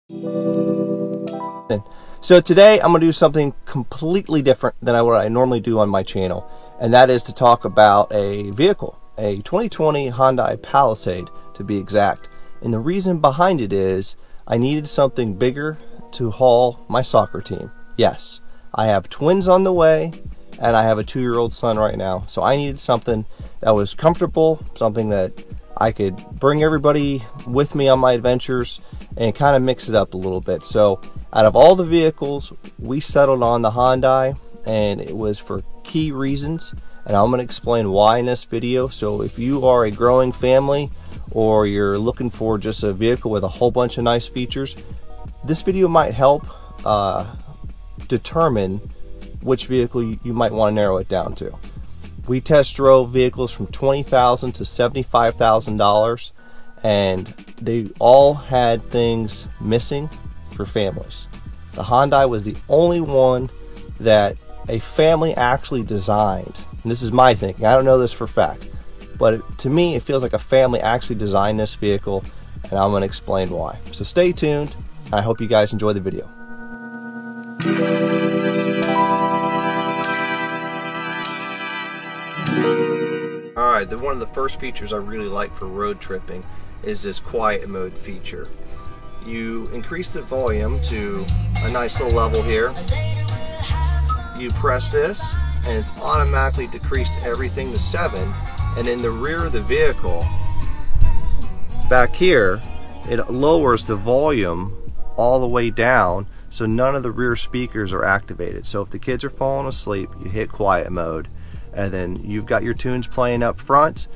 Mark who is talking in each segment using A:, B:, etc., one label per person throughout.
A: So today I'm going to do something completely different than what I normally do on my channel, and that is to talk about a vehicle, a 2020 Hyundai Palisade to be exact. And the reason behind it is I needed something bigger to haul my soccer team. Yes, I have twins on the way and I have a 2-year-old son right now, so I needed something that was comfortable, something that I could bring everybody with me on my adventures and kind of mix it up a little bit. So out of all the vehicles, we settled on the Hyundai, and it was for key reasons, and I'm going to explain why in this video. So if you are a growing family or you're looking for just a vehicle with a whole bunch of nice features, this video might help determine which vehicle you might want to narrow it down to. We test drove vehicles from $20,000 to $75,000, and they all had things missing for families. The Hyundai was the only one that a family actually designed. And this is my thinking, I don't know this for a fact, but to me it feels like a family actually designed this vehicle, and I'm going to explain why. So stay tuned, and I hope you guys enjoy the video. Alright, one of the first features I really like for road tripping is this quiet mode feature. You increase the volume to a nice little level here. You press this and it's automatically decreased everything to 7, and in the rear of the vehicle back here it lowers the volume all the way down so none of the rear speakers are activated. So if the kids are falling asleep, you hit quiet mode, and then you've got your tunes playing up front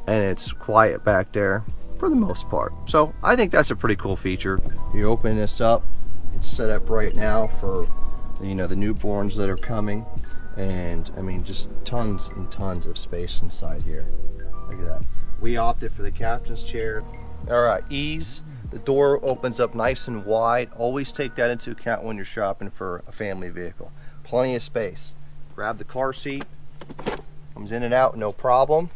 A: and it's quiet back there for the most part. So I think that's a pretty cool feature. You open this up, it's set up right now for the newborns that are coming, and I mean just tons and tons of space inside here. Look at that. We opted for the captain's chair. Alright, ease. The door opens up nice and wide. Always take that into account when you're shopping for a family vehicle. Plenty of space. Grab the car seat. Comes in and out, no problem.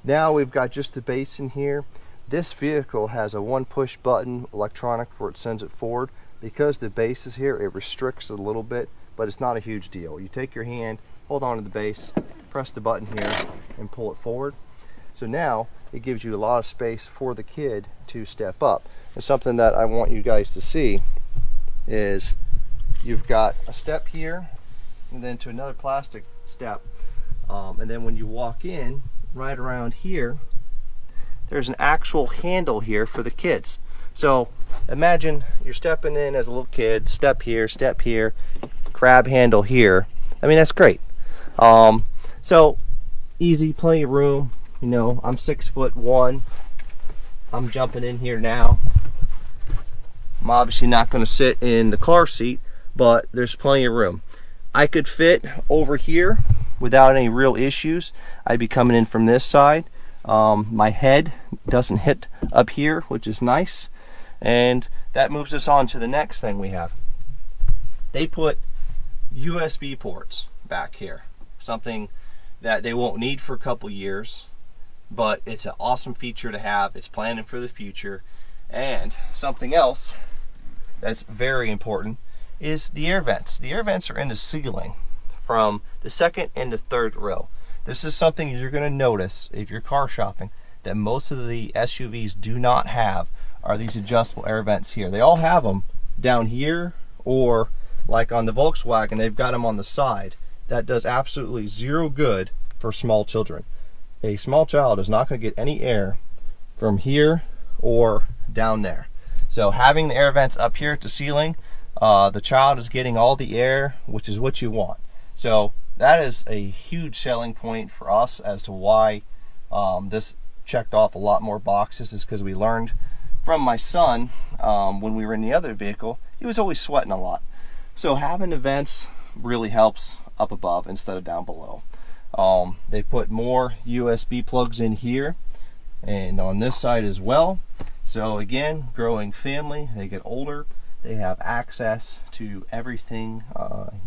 A: Now we've got just the base in here. This vehicle has a 1 push button electronic where it sends it forward. Because the base is here, it restricts a little bit, but it's not a huge deal. You take your hand, hold on to the base, press the button here, and pull it forward. So now it gives you a lot of space for the kid to step up. And something that I want you guys to see is you've got a step here and then to another plastic step. And then when you walk in, right around here, there's an actual handle here for the kids. So imagine you're stepping in as a little kid, step here, grab handle here. I mean, that's great. So easy, plenty of room. I'm 6'1". I'm jumping in here now. I'm obviously not going to sit in the car seat, but there's plenty of room. I could fit over here without any real issues. I'd be coming in from this side. My head doesn't hit up here, which is nice. And that moves us on to the next thing we have. They put USB ports back here. Something that they won't need for a couple years, but it's an awesome feature to have. It's planning for the future. And something else that's very important is the air vents. The air vents are in the ceiling from the second and the third row. This is something you're going to notice if you're car shopping that most of the SUVs do not have, are these adjustable air vents here. They all have them down here, or like on the Volkswagen, they've got them on the side. That does absolutely zero good for small children. A small child is not going to get any air from here or down there. So having the air vents up here at the ceiling, the child is getting all the air, which is what you want. So that is a huge selling point for us as to why this checked off a lot more boxes, is because we learned from my son when we were in the other vehicle, he was always sweating a lot. So having the vents really helps up above instead of down below. They put more USB plugs in here and on this side as well. So again, growing family, they get older, they have access to everything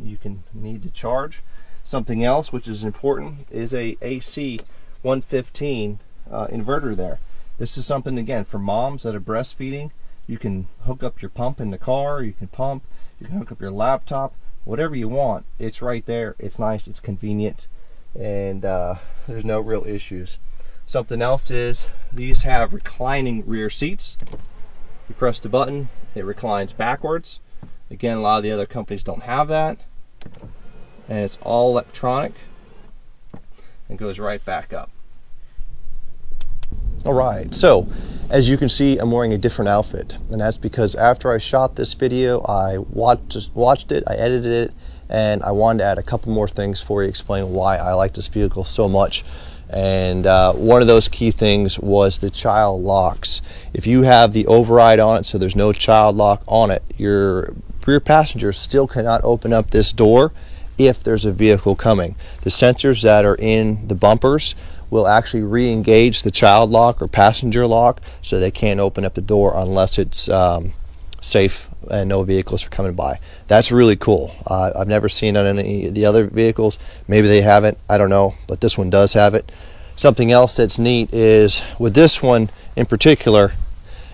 A: you can need to charge. Something else which is important is a AC 115 inverter there. This is something, again, for moms that are breastfeeding. You can hook up your pump in the car, you can hook up your laptop, whatever you want. It's right there. It's nice, it's convenient, and there's no real issues. Something else is these have reclining rear seats. You press the button, it reclines backwards. Again, a lot of the other companies don't have that. And it's all electronic and goes right back up. All right, so as you can see, I'm wearing a different outfit, and that's because after I shot this video, I watched it, I edited it, and I wanted to add a couple more things for you, explain why I like this vehicle so much. And one of those key things was the child locks. If you have the override on it, so there's no child lock on it, your rear passenger still cannot open up this door if there's a vehicle coming. The sensors that are in the bumpers will actually re-engage the child lock or passenger lock, so they can't open up the door unless it's safe and no vehicles are coming by. That's really cool. I've never seen it on any of the other vehicles. Maybe they haven't, I don't know, but this one does have it. Something else that's neat is with this one in particular,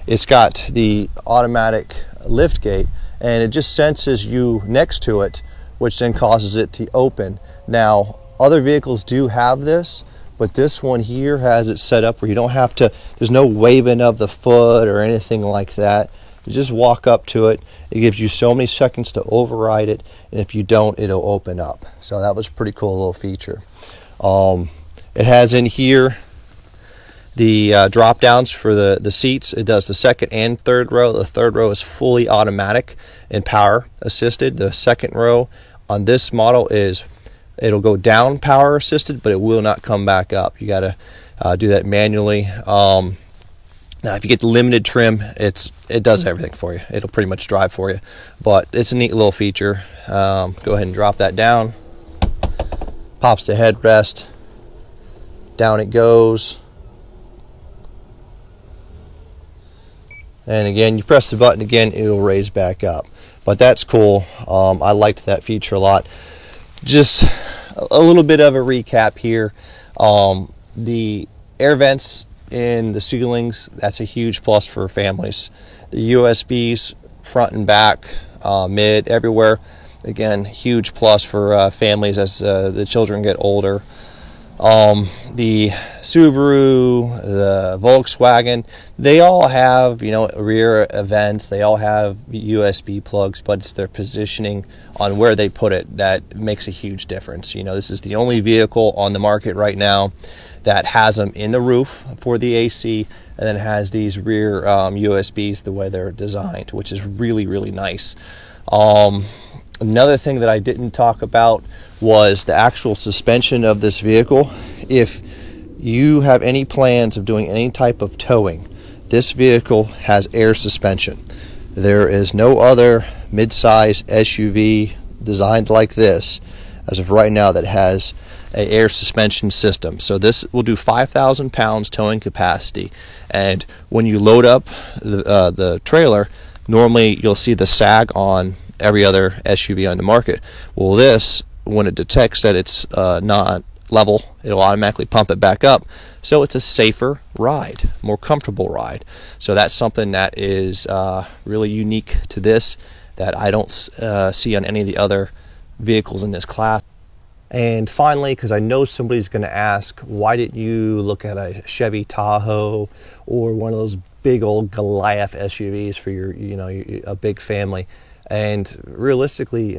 A: it's got the automatic lift gate, and it just senses you next to it, which then causes it to open. Now, other vehicles do have this, but this one here has it set up where you don't have to, there's no waving of the foot or anything like that. You just walk up to it. It gives you so many seconds to override it, and if you don't, it'll open up. So that was a pretty cool little feature. It has in here the drop downs for the seats. It does the second and third row. The third row is fully automatic and power assisted. The second row on this model it'll go down power assisted, but it will not come back up. You got to do that manually. Now, if you get the limited trim, it does everything for you. It'll pretty much drive for you, but it's a neat little feature. Go ahead and drop that down. Pops the headrest. Down it goes. And again, you press the button again, it'll raise back up. But that's cool. I liked that feature a lot. Just a little bit of a recap here. The air vents in the ceilings, that's a huge plus for families. The USBs front and back, mid, everywhere, again, huge plus for families as the children get older. The Subaru, the Volkswagen, they all have, rear vents, they all have USB plugs, but it's their positioning on where they put it that makes a huge difference. This is the only vehicle on the market right now that has them in the roof for the AC, and then has these rear USBs the way they're designed, which is really, really nice. Another thing that I didn't talk about was the actual suspension of this vehicle. If you have any plans of doing any type of towing, this vehicle has air suspension. There is no other mid-size SUV designed like this as of right now that has an air suspension system. So this will do 5,000 pounds towing capacity, and when you load up the trailer, normally you'll see the sag on every other SUV on the market. Well, this, when it detects that it's not level, it'll automatically pump it back up, so it's a safer ride, more comfortable ride. So that's something that is really unique to this that I don't see on any of the other vehicles in this class. And finally, because I know somebody's going to ask, why didn't you look at a Chevy Tahoe or one of those big old Goliath SUVs for your, a big family? And realistically,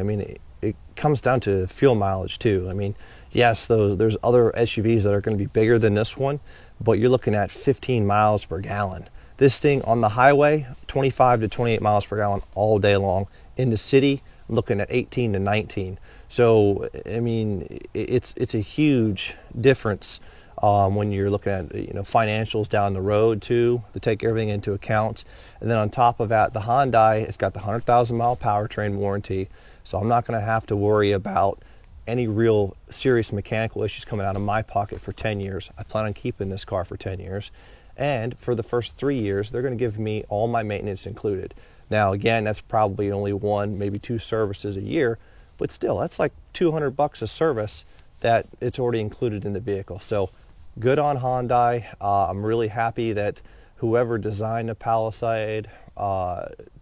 A: it comes down to fuel mileage too. Yes, there's other SUVs that are going to be bigger than this one, but you're looking at 15 miles per gallon. This thing on the highway, 25 to 28 miles per gallon all day long. In the city, I'm looking at 18 to 19. So, it's a huge difference when you're looking at financials down the road too, to take everything into account. And then on top of that, the Hyundai, it's got the 100,000 mile powertrain warranty, so I'm not going to have to worry about any real serious mechanical issues coming out of my pocket for 10 years. I plan on keeping this car for 10 years, and for the first 3 years they're going to give me all my maintenance included. Now again, that's probably only 1, maybe 2 services a year, but still, that's like $200 a service that it's already included in the vehicle. So good on Hyundai. I'm really happy that whoever designed the Palisade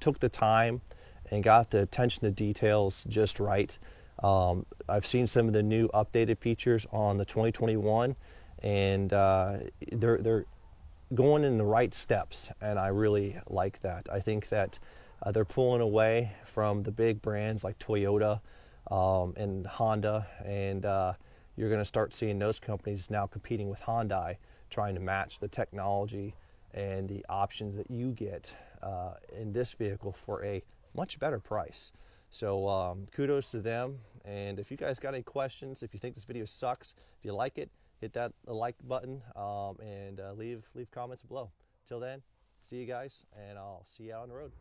A: took the time and got the attention to details just right. I've seen some of the new updated features on the 2021, and they're going in the right steps, and I really like that. I think that they're pulling away from the big brands like Toyota and Honda, and you're going to start seeing those companies now competing with Hyundai, trying to match the technology and the options that you get in this vehicle for a much better price. So kudos to them. And if you guys got any questions, if you think this video sucks, if you like it, hit that like button and leave comments below. Till then, see you guys, and I'll see you out on the road.